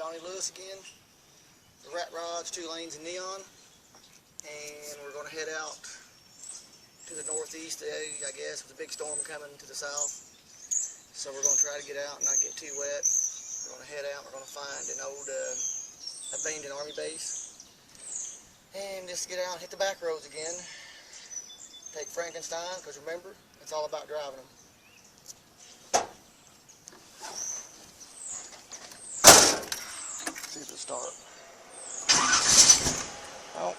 Donnie Lewis again. The rat rods, 2 lanes, and neon. And we're going to head out to the northeast today, I guess, with a big storm coming to the south. So we're going to try to get out and not get too wet. We're going to head out. We're going to find an old abandoned army base. And just get out and hit the back roads again. Take Frankenstein, because remember, it's all about driving them. See if it'll start. Oh.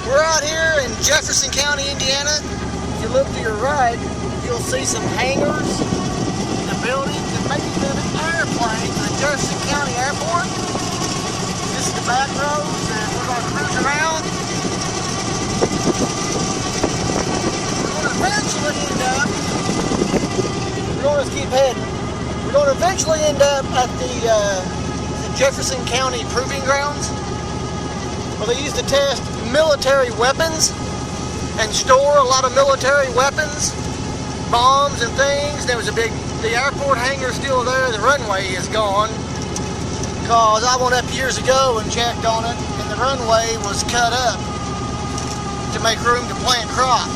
We're out here in Jefferson County, Indiana. If you look to your right, you'll see some hangars, the buildings, and maybe even an airplane to the Jefferson County Airport. This is the back roads, and we're going to cruise around. Eventually end up, we're going to keep heading. We're going to eventually end up at the Jefferson County Proving Grounds, where they used to test military weapons and store a lot of military weapons, bombs and things. There was the airport hangar still there. The runway is gone, because I went up years ago and checked on it, and the runway was cut up to make room to plant crop.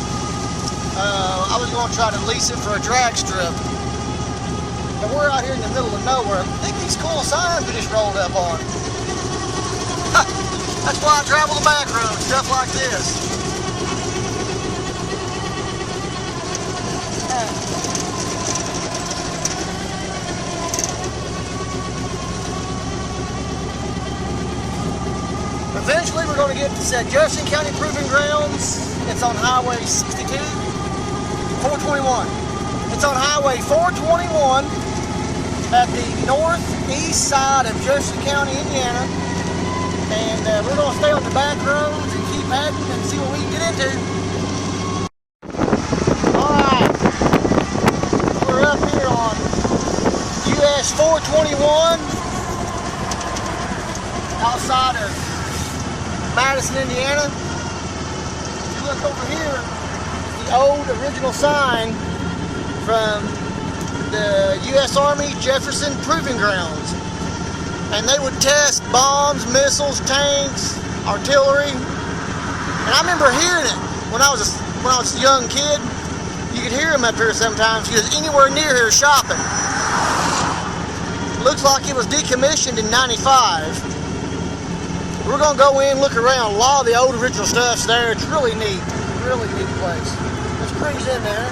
I was going to try to lease it for a drag strip. But we're out here in the middle of nowhere. Look at these cool signs we just rolled up on. That's why I travel the back roads, stuff like this. Eventually we're going to get to Jefferson County Proving Grounds. It's on Highway 62. 421. It's on Highway 421 at the northeast side of Jefferson County, Indiana. And we're going to stay on the back roads and keep heading and see what we can get into. Alright. We're up here on US 421 outside of Madison, Indiana. If you look over here, the old original sign from the U.S. Army Jefferson Proving Grounds, and they would test bombs, missiles, tanks, artillery. And I remember hearing it when I was a young kid. You could hear them up here sometimes. He was anywhere near here shopping. Looks like it was decommissioned in '95. We're gonna go in, look around. A lot of the old original stuff's there. It's really neat. Really neat place. Let's cruise in there.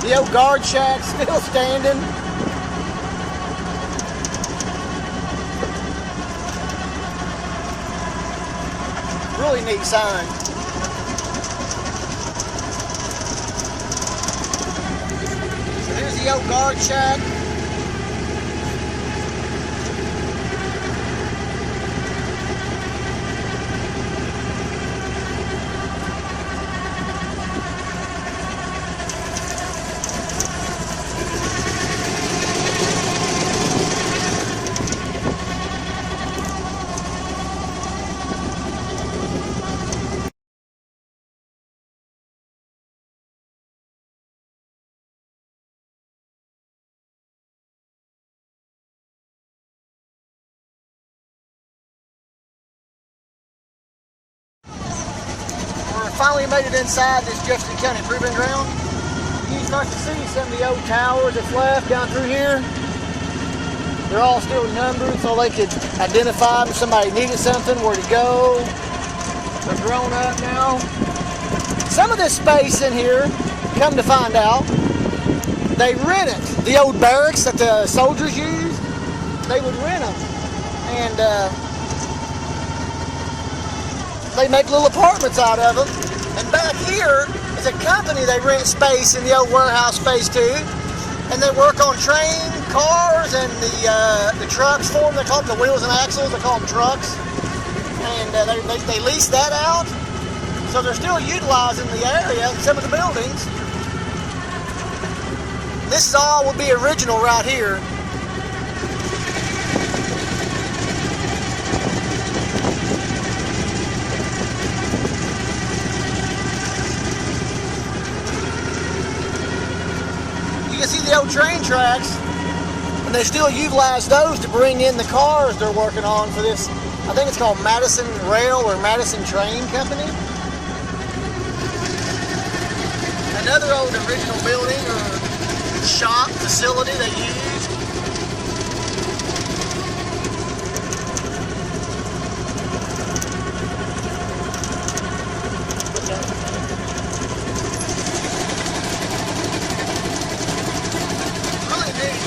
The old guard shack still standing. Really neat sign. So here's the old guard shack. Finally made it inside this Jefferson County Proving Ground. You can start to see some of the old towers that's left down through here. They're all still numbered so they could identify them if somebody needed something, where to go. They're grown up now. Some of this space in here, come to find out, they rent it. The old barracks that the soldiers used, they would rent them. And they make little apartments out of them. And back here is a company. They rent space in the old warehouse space too. And they work on train, cars, and the trucks for them. They call them the wheels and axles. They call them trucks. And they lease that out. So they're still utilizing the area, some of the buildings. This all would be original right here. You can see the old train tracks, and they still utilize those to bring in the cars they're working on for this. I think it's called Madison Rail or Madison Train Company. Another old original building or shop facility they used. Really neat.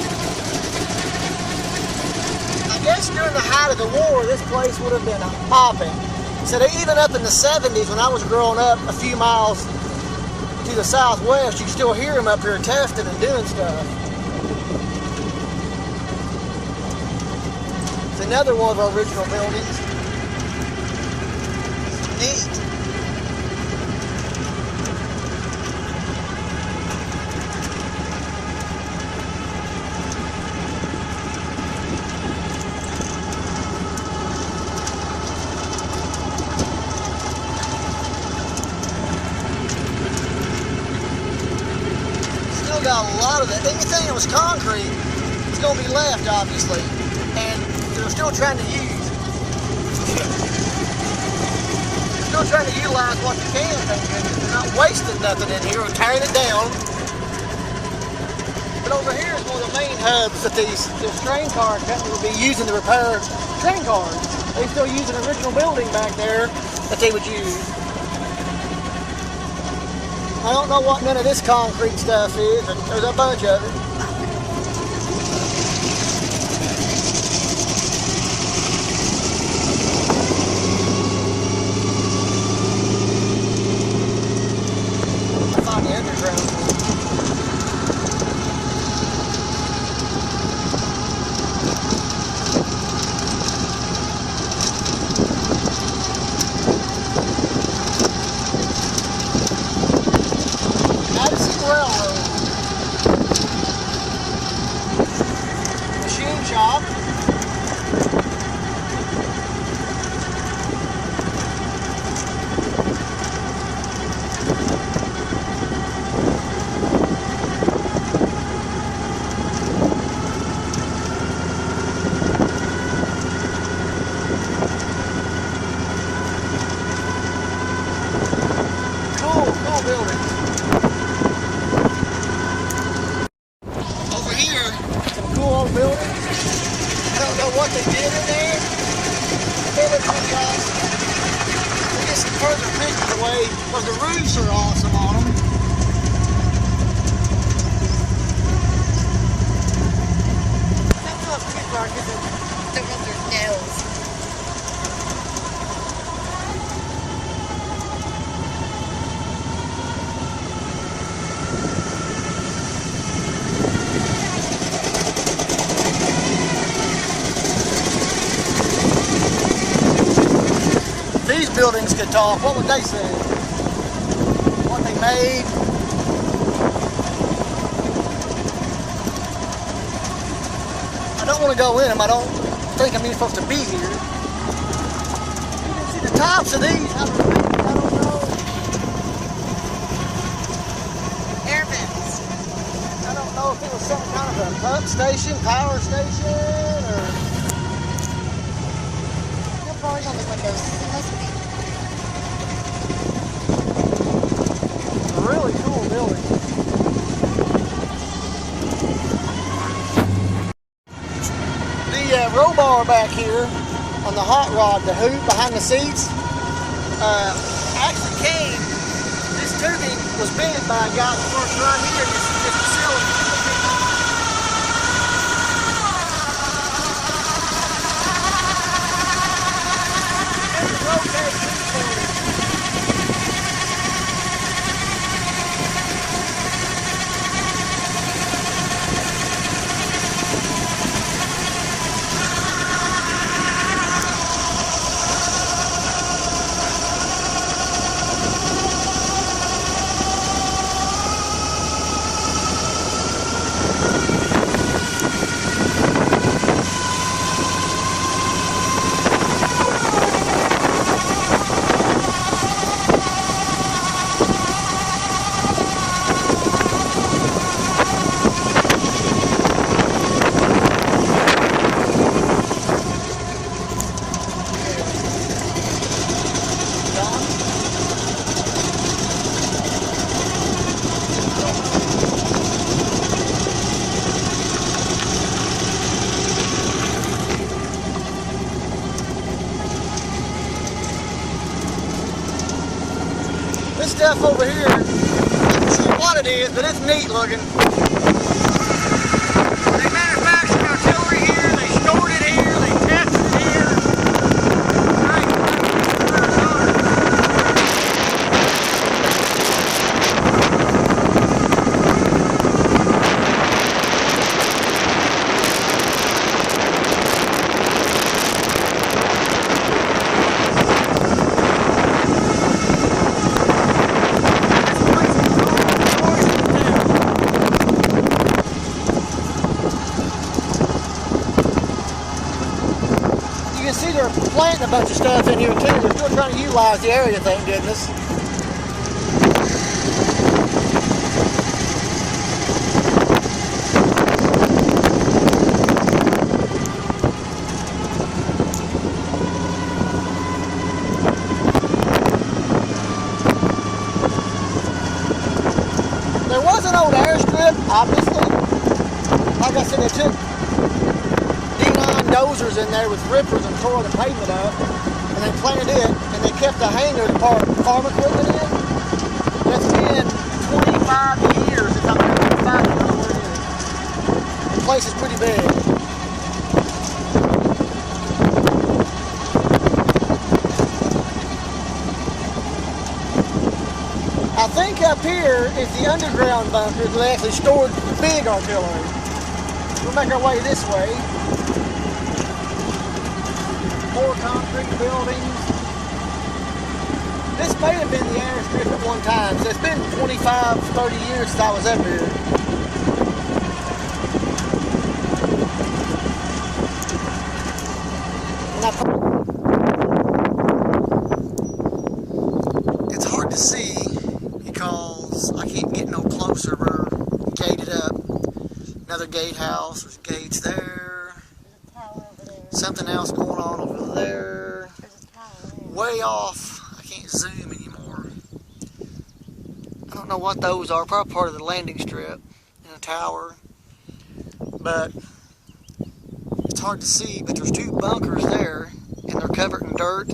I guess during the height of the war, this place would have been hopping. So that even up in the 70s, when I was growing up a few miles to the southwest, you can still hear them up here testing and doing stuff. It's another one of our original buildings. Neat. Got a lot of it. Anything that was concrete is going to be left, obviously, and they're still trying to utilize what you can. They're not wasting nothing in here or tearing it down. But over here is one of the main hubs that this train car company will be using to repair train cars. They still use an original building back there that they would use. I don't know what none of this concrete stuff is, but there's a bunch of it. I find the underground. Shop. Cool building. Over here, some cool old buildings. I don't know what they did in there. They look pretty awesome. We'll get some further pictures away because the roofs are awesome on them. That's not too far because they're with their nails. These buildings could talk. What would they say? What they made? I don't want to go in them. I don't think I'm even supposed to be here. You can see the tops of these. I don't know. Air vents. I don't know if it was some kind of a pump station, power station, or... No bars on the windows. It must be. A really cool building. The roll bar back here on the hot rod, the hoop behind the seats, actually came, this tubing was bent by a guy that works right here in this facility. stuff over here. I'm not sure what it is, but it's neat looking. They manufactured artillery here, they stored it here, they tested it here. You can see they're planting a bunch of stuff in here too. They're still trying to utilize the area, thank goodness. There was an old airstrip, obviously. Like I said, they took dozers in there with rippers and tore the pavement up, and they planted it, and they kept the hangar to park farm equipment in. That's been 25 years since I've been able to find it where it is. The place is pretty big. I think up here is the underground bunker that they actually stored the big artillery. We'll make our way this way. More concrete buildings. This may have been the airstrip at one time, so it's been 25, 30 years since I was up here. It's hard to see because I can't get no closer. We're gated up. Another gatehouse, there's gates there. Something else going on over there. Way off. I can't zoom anymore. I don't know what those are. Probably part of the landing strip in a tower. But it's hard to see. But there's two bunkers there, and they're covered in dirt.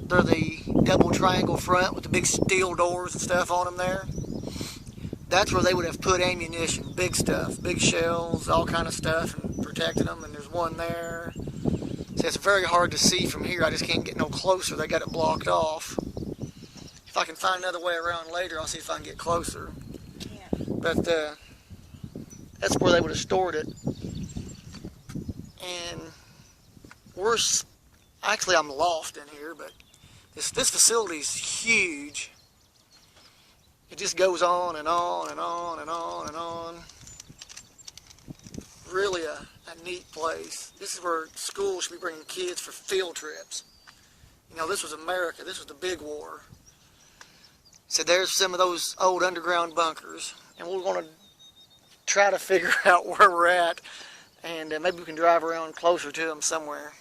They're the double triangle front with the big steel doors and stuff on them there. That's where they would have put ammunition, big stuff, big shells, all kind of stuff, and protected them. And there's one there. So it's very hard to see from here. I just can't get no closer. They got it blocked off. If I can find another way around later, I'll see if I can get closer. Yeah. But that's where they would have stored it. And actually I'm lost in here, but this facility's huge. It just goes on and on and on and on and on. Really a neat place. This is where schools should be bringing kids for field trips. You know, this was America. This was the big war. So there's some of those old underground bunkers. And we're going to try to figure out where we're at. And maybe we can drive around closer to them somewhere.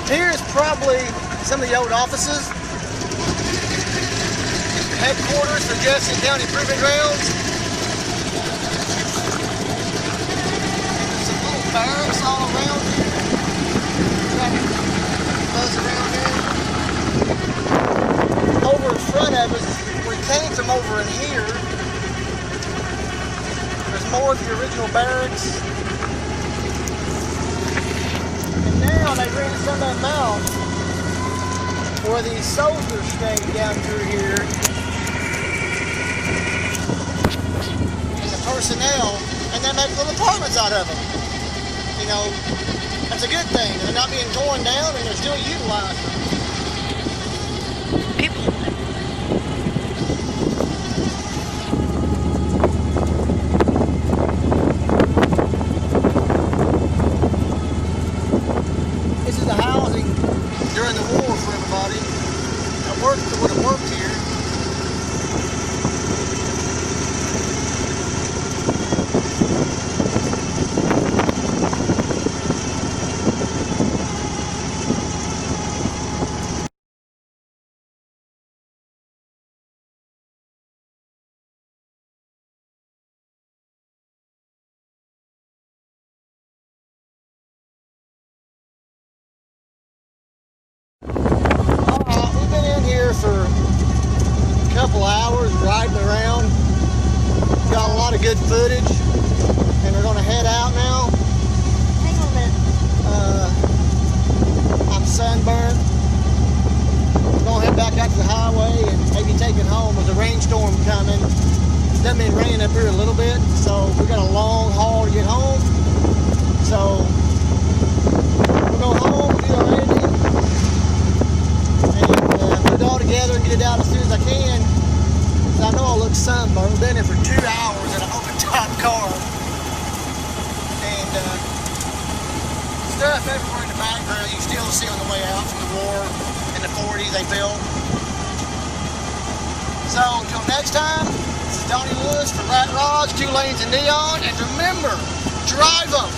Here's probably some of the old offices. Headquarters for Jefferson County Proving Grounds. Some little barracks all around here. Buzz around here. Over in front of us, we came from over in here. There's more of the original barracks. Now they rented some of them out where these soldiers stayed down through here. personnel, and they make little apartments out of them. You know, that's a good thing. They're not being torn down, and they're still utilized. People. This is the housing during the war for everybody. That would have worked here. We've been in here for a couple hours riding around. Got a lot of good footage, and we're going to head out now. Hang on a minute. I'm sunburned. We're going to head back out to the highway and maybe take it home. There's a rainstorm coming. It's done been raining up here a little bit, so we got a long haul to get home. So we'll go home, do our editing, and put it all together and get it out as soon as I can. I know I look sunburned. We've been here for 2 hours in an open top car. And stuff everywhere in the background you can still see on the way out from the war in the 40s they built. So until next time, this is Donnie Lewis for Rat Rods, 2 Lanes and Neon. And remember, drive them.